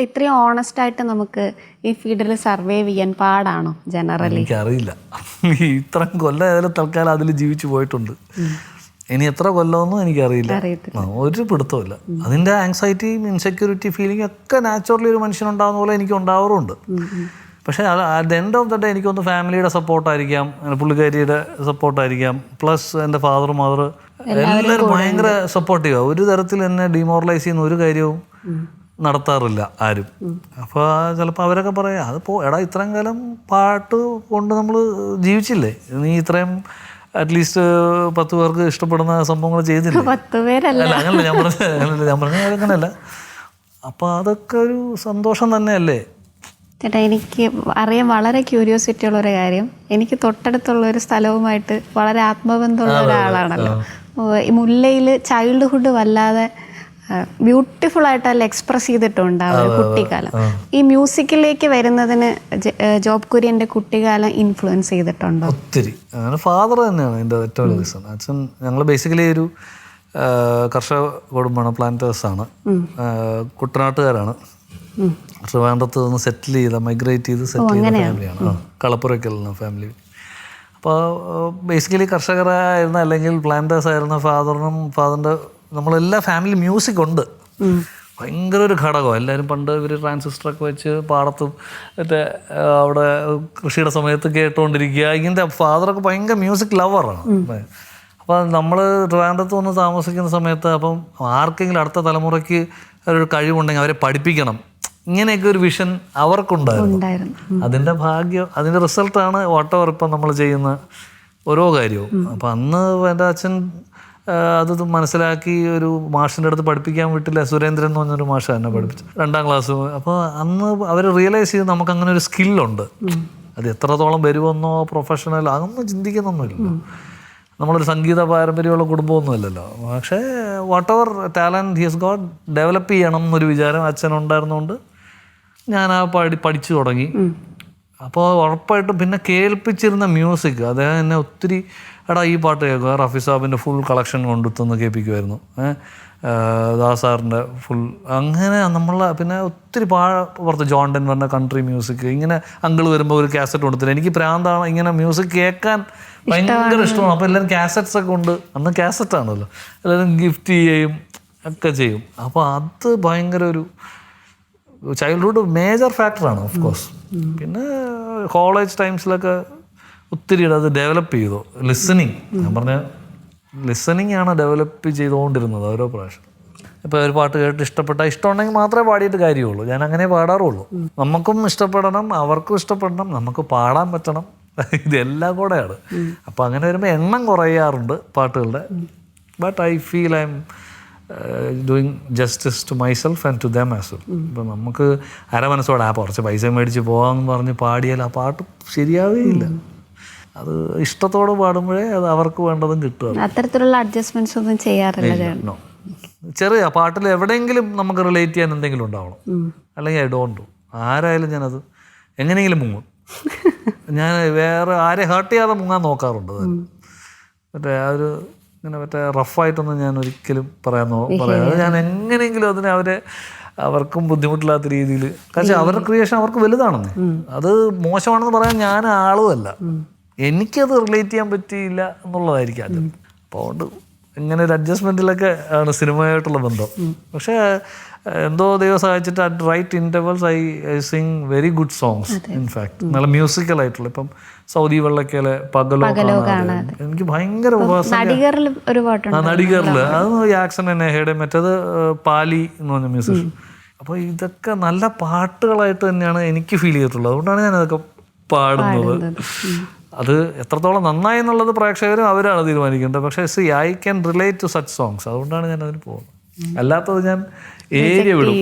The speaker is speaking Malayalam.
ഇത്രയും ഓണസ്റ്റ് ആയിട്ട് നമുക്ക് ഈ ഫീൽഡിൽ സർവൈവ് ചെയ്യാൻ പാടാണോ ജനറലി? എനിക്കറിയില്ല. ഇത്രയും കൊല്ലം ഏതായാലും തൽക്കാലം അതിൽ ജീവിച്ചു പോയിട്ടുണ്ട്. ഇനി എത്ര കൊല്ലമൊന്നും എനിക്കറിയില്ല, ഒരു പിടുത്തമില്ല. അതിൻ്റെ ആങ്സൈറ്റിയും ഇൻസെക്യൂരിറ്റി ഫീലിംഗ് ഒക്കെ നാച്ചുറലി ഒരു മനുഷ്യനുണ്ടാകുന്ന പോലെ എനിക്ക് ഉണ്ടാവാറുണ്ട്. പക്ഷേ at end of the day എനിക്കൊന്ന് ഫാമിലിയുടെ സപ്പോർട്ടായിരിക്കാം, പുള്ളിക്കാരിയുടെ സപ്പോർട്ടായിരിക്കാം, പ്ലസ് എൻ്റെ ഫാദർ മദർ എല്ലാവരും ഭയങ്കര സപ്പോർട്ടീവാണ്. ഒരു തരത്തിൽ എന്നെ ഡിമോറലൈസ് ചെയ്യുന്ന ഒരു കാര്യവും നടത്താറില്ല ആരും. അപ്പോൾ ചിലപ്പോൾ അവരൊക്കെ പറയാം, അതിപ്പോൾ എടാ ഇത്രയും കാലം പാട്ട് കൊണ്ട് നമ്മൾ ജീവിച്ചില്ലേ, നീ ഇത്രയും അറ്റ്ലീസ്റ്റ് 10 പേർക്ക് ഇഷ്ടപ്പെടുന്ന സംഭവങ്ങൾ ചെയ്തില്ല. അല്ല അങ്ങനല്ല ഞാൻ പറഞ്ഞ അങ്ങനെയല്ല. അപ്പോൾ അതൊക്കെ ഒരു സന്തോഷം തന്നെയല്ലേ. ചേട്ടാ, എനിക്ക് അറിയാൻ വളരെ ക്യൂരിയോസിറ്റി ഉള്ളൊരു കാര്യം, എനിക്ക് തൊട്ടടുത്തുള്ള ഒരു സ്ഥലവുമായിട്ട് വളരെ ആത്മബന്ധമുള്ള ഒരാളാണല്ലോ. ഈ മുല്ലയിൽ ചൈൽഡ്ഹുഡ് വല്ലാതെ ബ്യൂട്ടിഫുൾ ആയിട്ടല്ല എക്സ്പ്രസ് ചെയ്തിട്ടുണ്ടാവും കുട്ടിക്കാലം. ഈ മ്യൂസിക്കിലേക്ക് വരുന്നതിന് ജോബ് കുര്യൻ്റെ കുട്ടിക്കാലം ഇൻഫ്ലുവൻസ് ചെയ്തിട്ടുണ്ടോ? ഒത്തിരി. അങ്ങനെ ഫാദർ തന്നെയാണ് എൻ്റെ ഏറ്റവും വലിയ റീസൺ. അച്ഛൻ, ഞങ്ങൾ ബേസിക്കലി ഒരു കർഷക കുടുംബമാണ്, പ്ലാന്റേഴ്സാണ്, കുട്ടനാട്ടുകാരാണ്. ട്രിവാൻഡ്രത്ത് നിന്ന് സെറ്റിൽ ചെയ്ത, മൈഗ്രേറ്റ് ചെയ്ത് സെറ്റിൽ ചെയ്ത ഫാമിലിയാണ്, കളപ്പുരയ്ക്കുള്ള ഫാമിലി. അപ്പോൾ ബേസിക്കലി കർഷകരായിരുന്ന അല്ലെങ്കിൽ പ്ലാന്റേഴ്സ് ആയിരുന്ന ഫാദറിൻ്റെ നമ്മളെല്ലാ ഫാമിലി മ്യൂസിക് ഉണ്ട്, ഭയങ്കര ഒരു ഘടകം. എല്ലാവരും പണ്ട് ഇവർ ട്രാൻസിസ്റ്ററൊക്കെ വെച്ച് പാടത്തും മറ്റേ അവിടെ കൃഷിയുടെ സമയത്ത് കേട്ടുകൊണ്ടിരിക്കുക. ഇങ്ങനത്തെ ഫാദറൊക്കെ ഭയങ്കര മ്യൂസിക് ലവറാണ്. അപ്പോൾ നമ്മൾ ട്രിവാൻഡ്രത്ത് വന്ന് താമസിക്കുന്ന സമയത്ത് അപ്പം ആർക്കെങ്കിലും അടുത്ത തലമുറയ്ക്ക് ഒരു കഴിവുണ്ടെങ്കിൽ അവരെ പഠിപ്പിക്കണം, ഇങ്ങനെയൊക്കെ ഒരു വിഷൻ അവർക്കുണ്ടായിരുന്നു. അതിൻ്റെ ഭാഗ്യം, അതിൻ്റെ റിസൾട്ടാണ് വാട്ടവർ ഇപ്പം നമ്മൾ ചെയ്യുന്ന ഓരോ കാര്യവും. അപ്പം അന്ന് എൻ്റെ അച്ഛൻ അത് മനസ്സിലാക്കി ഒരു മാഷിൻ്റെ അടുത്ത് പഠിപ്പിക്കാൻ വിട്ടില്ല. സുരേന്ദ്രൻ എന്ന് പറഞ്ഞൊരു മാഷ എന്നെ പഠിപ്പിച്ചു, 2ാം ക്ലാസ്. അപ്പോൾ അന്ന് അവർ റിയലൈസ് ചെയ്ത് നമുക്ക് അങ്ങനെ ഒരു സ്കില്ലുണ്ട്. അത് എത്രത്തോളം വരുമെന്നോ പ്രൊഫഷണൽ അതൊന്നും ചിന്തിക്കുന്നൊന്നുമില്ല. നമ്മളൊരു സംഗീത പാരമ്പര്യമുള്ള കുടുംബമൊന്നുമല്ലല്ലോ. പക്ഷേ whatever talent he has got develop ചെയ്യണം എന്നൊരു വിചാരം അച്ഛനുണ്ടായിരുന്നുകൊണ്ട് ഞാൻ ആ പഠിച്ചു തുടങ്ങി. അപ്പോൾ ഉറപ്പായിട്ടും പിന്നെ കേൾപ്പിച്ചിരുന്ന മ്യൂസിക്, അദ്ദേഹം എന്നെ ഒത്തിരി എടാ ഈ പാട്ട് കേൾക്കുക, റഫി സാബിൻ്റെ ഫുൾ കളക്ഷൻ കൊണ്ടുത്തന്ന് കേൾപ്പിക്കുമായിരുന്നു, ദാസാറിൻ്റെ ഫുൾ. അങ്ങനെ നമ്മൾ പിന്നെ ഒത്തിരി പുറത്ത് ജോൺ ഡെൻവറിൻ്റെ കൺട്രി മ്യൂസിക്, ഇങ്ങനെ അങ്കിൾ വരുമ്പോൾ ഒരു കാസറ്റ് കൊടുത്തില്ല. എനിക്ക് പ്രാന്താണ് ഇങ്ങനെ മ്യൂസിക് കേൾക്കാൻ ഭയങ്കര ഇഷ്ടമാണ്. അപ്പോൾ എല്ലാവരും കാസറ്റ്സൊക്കെ ഉണ്ട്, അന്ന് കാസറ്റാണല്ലോ, എല്ലാവരും ഗിഫ്റ്റ് ചെയ്യും ഒക്കെ ചെയ്യും. അപ്പോൾ അത് ഭയങ്കര ഒരു ചൈൽഡ്ഹുഡ് മേജർ ഫാക്ടറാണ് ഓഫ് കോഴ്സ്. പിന്നെ കോളേജ് ടൈംസിലൊക്കെ ഒത്തിരി അത് ഡെവലപ്പ് ചെയ്തു. ലിസണിങ്, ഞാൻ പറഞ്ഞ ലിസണിങ് ആണ് ഡെവലപ്പ് ചെയ്തുകൊണ്ടിരുന്നത് ഓരോ പ്രാവശ്യം. ഇപ്പോൾ ഒരു പാട്ട് കേട്ട് ഇഷ്ടമുണ്ടെങ്കിൽ മാത്രമേ പാടിയിട്ട് കാര്യമുള്ളൂ. ഞാൻ അങ്ങനെ പാടാറുള്ളൂ. നമുക്കും ഇഷ്ടപ്പെടണം, അവർക്കും ഇഷ്ടപ്പെടണം, നമുക്ക് പാടാൻ പറ്റണം, ഇതെല്ലാം കൂടെയാണ്. അപ്പോൾ അങ്ങനെ വരുമ്പോൾ എണ്ണം കുറയാറുണ്ട് പാട്ടുകളുടെ. But I feel I'm doing justice to myself and to them as well. ഇപ്പം നമുക്ക് അരമനസ്സോടെ കുറച്ച് പൈസ മേടിച്ച് പോകാമെന്ന് പറഞ്ഞ് പാടിയാൽ ആ പാട്ട് ശരിയാവുകയില്ല. അത് ഇഷ്ടത്തോടെ പാടുമ്പോഴേ അത് അവർക്ക് വേണ്ടതും കിട്ടും. അത്തരത്തിലുള്ള അഡ്ജസ്റ്റ്മെന്റ്സ് ഒന്നും ചെയ്യാറില്ല. ചെറിയ പാട്ടിൽ എവിടെയെങ്കിലും നമുക്ക് റിലേറ്റ് ചെയ്യാൻ എന്തെങ്കിലും ഉണ്ടാവണം, അല്ലെങ്കിൽ ഐ ഡോണ്ട് ഡു. ആരായാലും ഞാനത് എങ്ങനെയെങ്കിലും മുങ്ങും. ഞാൻ വേറെ ആരെ ഹേർട്ട് ചെയ്യാതെ മുങ്ങാൻ നോക്കാറുണ്ട്. മറ്റേ ആ ഒരു ഇങ്ങനെ മറ്റേ റഫായിട്ടൊന്നും ഞാൻ ഒരിക്കലും പറയാതെ ഞാൻ എങ്ങനെയെങ്കിലും അതിനെ അവർക്കും ബുദ്ധിമുട്ടില്ലാത്ത രീതിയിൽ, കാരണം അവരുടെ ക്രിയേഷൻ അവർക്ക് വലുതാണെന്ന്. അത് മോശമാണെന്ന് പറയാൻ ഞാൻ ആളുമല്ല, എനിക്കത് റിലേറ്റ് ചെയ്യാൻ പറ്റിയില്ല എന്നുള്ളതായിരിക്കും ആദ്യം. അപ്പോൾ അതുകൊണ്ട് ഇങ്ങനെ ഒരു അഡ്ജസ്റ്റ്മെൻറ്റിലൊക്കെ ആണ് സിനിമയായിട്ടുള്ള ബന്ധം. പക്ഷേ എന്തോ ദൈവം സഹായിച്ചിട്ട് at right intervals I sing very good songs. In fact നല്ല മ്യൂസിക്കലായിട്ടുള്ള, ഇപ്പം സൗദി വെള്ളക്കയിലെ പകലോ എനിക്ക് ഭയങ്കര നടികറിൽ അത് യാക്സൺ നെഹയുടെ, മറ്റേത് പാലി എന്ന് പറഞ്ഞ മ്യൂസിഷ്യൻ. അപ്പോൾ ഇതൊക്കെ നല്ല പാട്ടുകളായിട്ട് തന്നെയാണ് എനിക്ക് ഫീൽ ചെയ്തിട്ടുള്ളത്. അതുകൊണ്ടാണ് ഞാനതൊക്കെ പാടുന്നത്. അത് എത്രത്തോളം നന്നായി എന്നുള്ളത് പ്രേക്ഷകരും അവരാണ് തീരുമാനിക്കേണ്ടത്. പക്ഷേ I can relate to such songs. അതുകൊണ്ടാണ് ഞാൻ അതിന് പോകുന്നത്. അല്ലാത്തത് ഞാൻ ഏരിയ വിടും.